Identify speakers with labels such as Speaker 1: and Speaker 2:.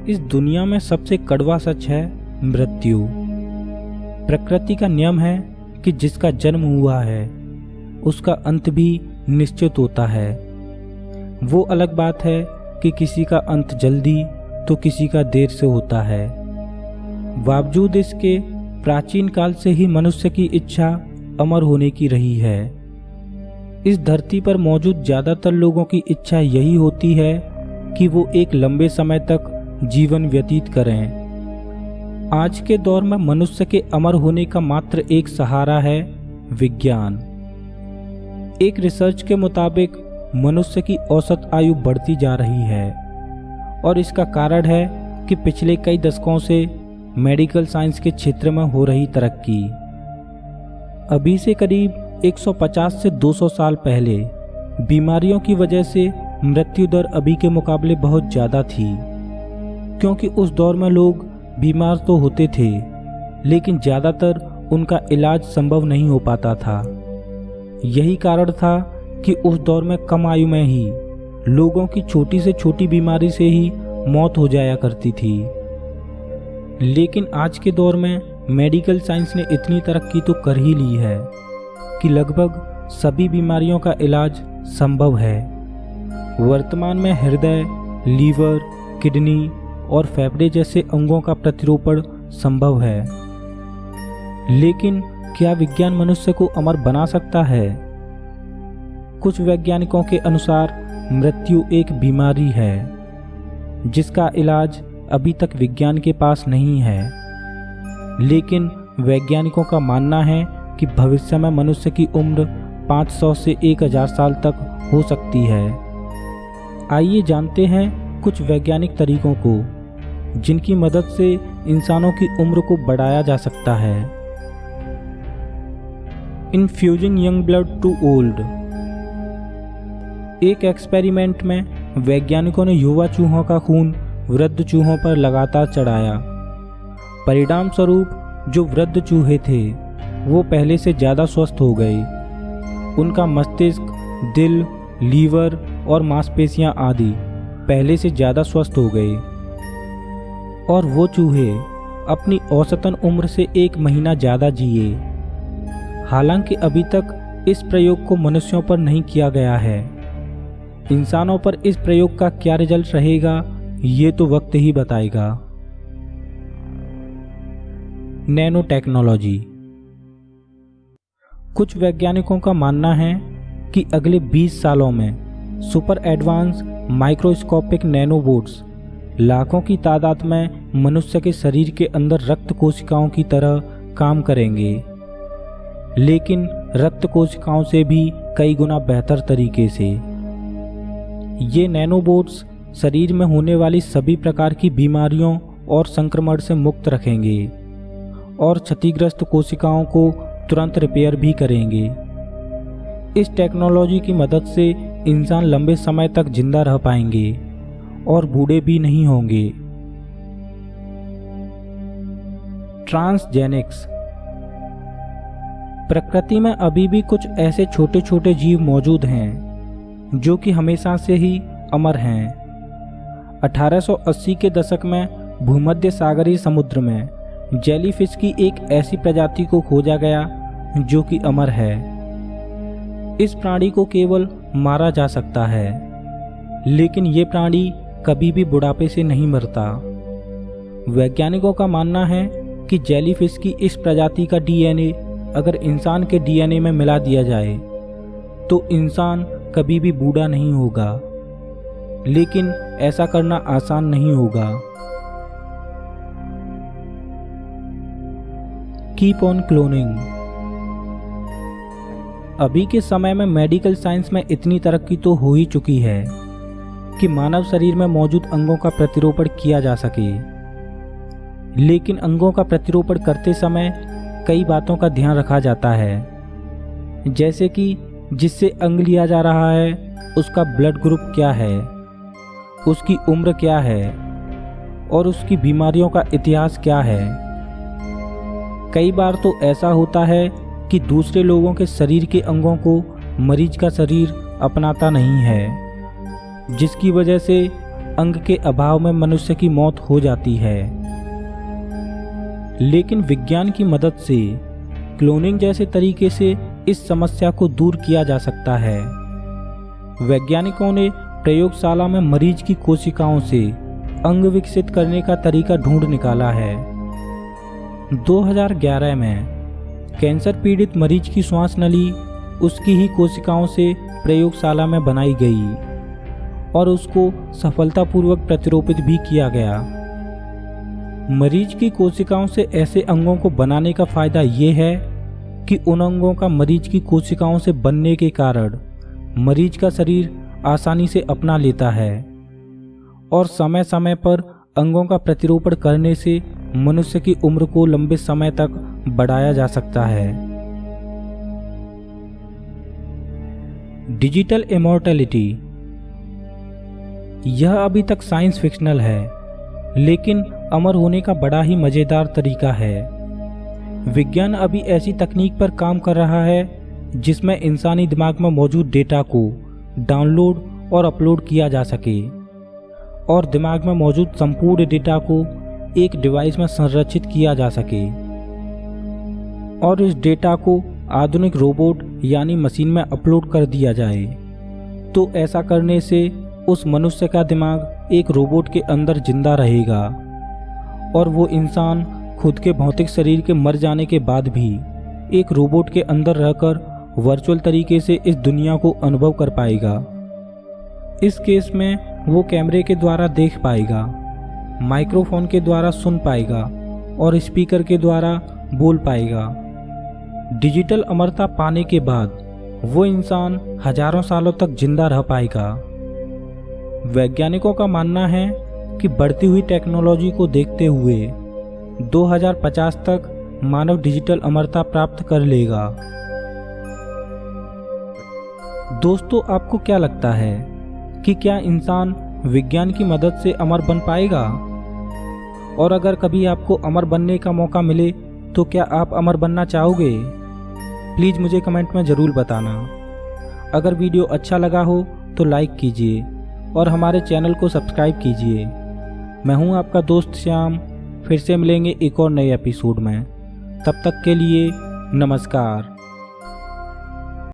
Speaker 1: इस दुनिया में सबसे कड़वा सच है मृत्यु। प्रकृति का नियम है कि जिसका जन्म हुआ है उसका अंत भी निश्चित होता है। वो अलग बात है कि किसी का अंत जल्दी तो किसी का देर से होता है। बावजूद इसके प्राचीन काल से ही मनुष्य की इच्छा अमर होने की रही है। इस धरती पर मौजूद ज़्यादातर लोगों की इच्छा यही होती है कि वो एक लंबे समय तक जीवन व्यतीत करें। आज के दौर में मनुष्य के अमर होने का मात्र एक सहारा है विज्ञान। एक रिसर्च के मुताबिक मनुष्य की औसत आयु बढ़ती जा रही है और इसका कारण है कि पिछले कई दशकों से मेडिकल साइंस के क्षेत्र में हो रही तरक्की। अभी से करीब 150 से 200 साल पहले बीमारियों की वजह से मृत्यु दर अभी के मुकाबले बहुत ज़्यादा थी, क्योंकि उस दौर में लोग बीमार तो होते थे लेकिन ज़्यादातर उनका इलाज संभव नहीं हो पाता था। यही कारण था कि उस दौर में कम आयु में ही लोगों की छोटी से छोटी बीमारी से ही मौत हो जाया करती थी। लेकिन आज के दौर में मेडिकल साइंस ने इतनी तरक्की तो कर ही ली है कि लगभग सभी बीमारियों का इलाज संभव है। वर्तमान में हृदय, लीवर, किडनी और फेफड़े जैसे अंगों का प्रतिरोपण संभव है। लेकिन क्या विज्ञान मनुष्य को अमर बना सकता है? कुछ वैज्ञानिकों के अनुसार मृत्यु एक बीमारी है जिसका इलाज अभी तक विज्ञान के पास नहीं है। लेकिन वैज्ञानिकों का मानना है कि भविष्य में मनुष्य की उम्र 500 से 1000 साल तक हो सकती है। आइए जानते हैं कुछ वैज्ञानिक तरीकों को जिनकी मदद से इंसानों की उम्र को बढ़ाया जा सकता है। Infusing young blood to old. एक एक्सपेरिमेंट में वैज्ञानिकों ने युवा चूहों का खून वृद्ध चूहों पर लगातार चढ़ाया। परिणाम स्वरूप जो वृद्ध चूहे थे वो पहले से ज़्यादा स्वस्थ हो गए। उनका मस्तिष्क, दिल, लीवर और मांसपेशियां आदि पहले से ज़्यादा स्वस्थ हो गए और वो चूहे अपनी औसतन उम्र से 1 महीना ज़्यादा जिए। हालांकि अभी तक इस प्रयोग को मनुष्यों पर नहीं किया गया है। इंसानों पर इस प्रयोग का क्या रिजल्ट रहेगा ये तो वक्त ही बताएगा। Nano technology. कुछ वैज्ञानिकों का मानना है कि अगले 20 सालों में सुपर एडवांस माइक्रोस्कोपिक नैनोबोट्स लाखों की तादाद में मनुष्य के शरीर के अंदर रक्त कोशिकाओं की तरह काम करेंगे, लेकिन रक्त कोशिकाओं से भी कई गुना बेहतर तरीके से। ये नैनोबोट्स शरीर में होने वाली सभी प्रकार की बीमारियों और संक्रमण से मुक्त रखेंगे और क्षतिग्रस्त कोशिकाओं को तुरंत रिपेयर भी करेंगे। इस टेक्नोलॉजी की मदद से इंसान लंबे समय तक जिंदा रह पाएंगे और बूढ़े भी नहीं होंगे। ट्रांसजेनिक्स। प्रकृति में अभी भी कुछ ऐसे छोटे छोटे जीव मौजूद हैं जो कि हमेशा से ही अमर हैं। 1880 के दशक में भूमध्य सागरीय समुद्र में जेलीफिश की एक ऐसी प्रजाति को खोजा गया जो कि अमर है। इस प्राणी को केवल मारा जा सकता है, लेकिन ये प्राणी कभी भी बुढ़ापे से नहीं मरता। वैज्ञानिकों का मानना है कि जेलीफिश की इस प्रजाति का डीएनए अगर इंसान के डीएनए में मिला दिया जाए तो इंसान कभी भी बूढ़ा नहीं होगा, लेकिन ऐसा करना आसान नहीं होगा। Keep on cloning. अभी के समय में मेडिकल साइंस में इतनी तरक्की तो हो ही चुकी है कि मानव शरीर में मौजूद अंगों का प्रतिरोपण किया जा सके। लेकिन अंगों का प्रतिरोपण करते समय कई बातों का ध्यान रखा जाता है, जैसे कि जिससे अंग लिया जा रहा है उसका ब्लड ग्रुप क्या है, उसकी उम्र क्या है और उसकी बीमारियों का इतिहास क्या है। कई बार तो ऐसा होता है कि दूसरे लोगों के शरीर के अंगों को मरीज का शरीर अपनाता नहीं है, जिसकी वजह से अंग के अभाव में मनुष्य की मौत हो जाती है। लेकिन विज्ञान की मदद से क्लोनिंग जैसे तरीके से इस समस्या को दूर किया जा सकता है। वैज्ञानिकों ने प्रयोगशाला में मरीज की कोशिकाओं से अंग विकसित करने का तरीका ढूंढ निकाला है। 2011 में कैंसर पीड़ित मरीज की श्वास नली उसकी ही कोशिकाओं से प्रयोगशाला में बनाई गई और उसको सफलतापूर्वक प्रतिरोपित भी किया गया। मरीज की कोशिकाओं से ऐसे अंगों को बनाने का फायदा ये है कि उन अंगों का मरीज की कोशिकाओं से बनने के कारण मरीज का शरीर आसानी से अपना लेता है और समय समय पर अंगों का प्रतिरोपण करने से मनुष्य की उम्र को लंबे समय तक बढ़ाया जा सकता है। डिजिटल इमॉर्टैलिटी, यह अभी तक साइंस फिक्शनल है, लेकिन अमर होने का बड़ा ही मजेदार तरीका है। विज्ञान अभी ऐसी तकनीक पर काम कर रहा है जिसमें इंसानी दिमाग में मौजूद डेटा को डाउनलोड और अपलोड किया जा सके और दिमाग में मौजूद संपूर्ण डेटा को एक डिवाइस में संरक्षित किया जा सके और इस डेटा को आधुनिक रोबोट यानी मशीन में अपलोड कर दिया जाए। तो ऐसा करने से उस मनुष्य का दिमाग एक रोबोट के अंदर जिंदा रहेगा और वो इंसान खुद के भौतिक शरीर के मर जाने के बाद भी एक रोबोट के अंदर रहकर वर्चुअल तरीके से इस दुनिया को अनुभव कर पाएगा। इस केस में वो कैमरे के द्वारा देख पाएगा, माइक्रोफोन के द्वारा सुन पाएगा और स्पीकर के द्वारा बोल पाएगा। डिजिटल अमरता पाने के बाद वो इंसान हजारों सालों तक जिंदा रह पाएगा। वैज्ञानिकों का मानना है कि बढ़ती हुई टेक्नोलॉजी को देखते हुए 2050 तक मानव डिजिटल अमरता प्राप्त कर लेगा। दोस्तों, आपको क्या लगता है कि क्या इंसान विज्ञान की मदद से अमर बन पाएगा? और अगर कभी आपको अमर बनने का मौका मिले तो क्या आप अमर बनना चाहोगे? प्लीज़ मुझे कमेंट में ज़रूर बताना। अगर वीडियो अच्छा लगा हो तो लाइक कीजिए और हमारे चैनल को सब्सक्राइब कीजिए। मैं हूं आपका दोस्त श्याम, फिर से मिलेंगे एक और नए एपिसोड में। तब तक के लिए नमस्कार।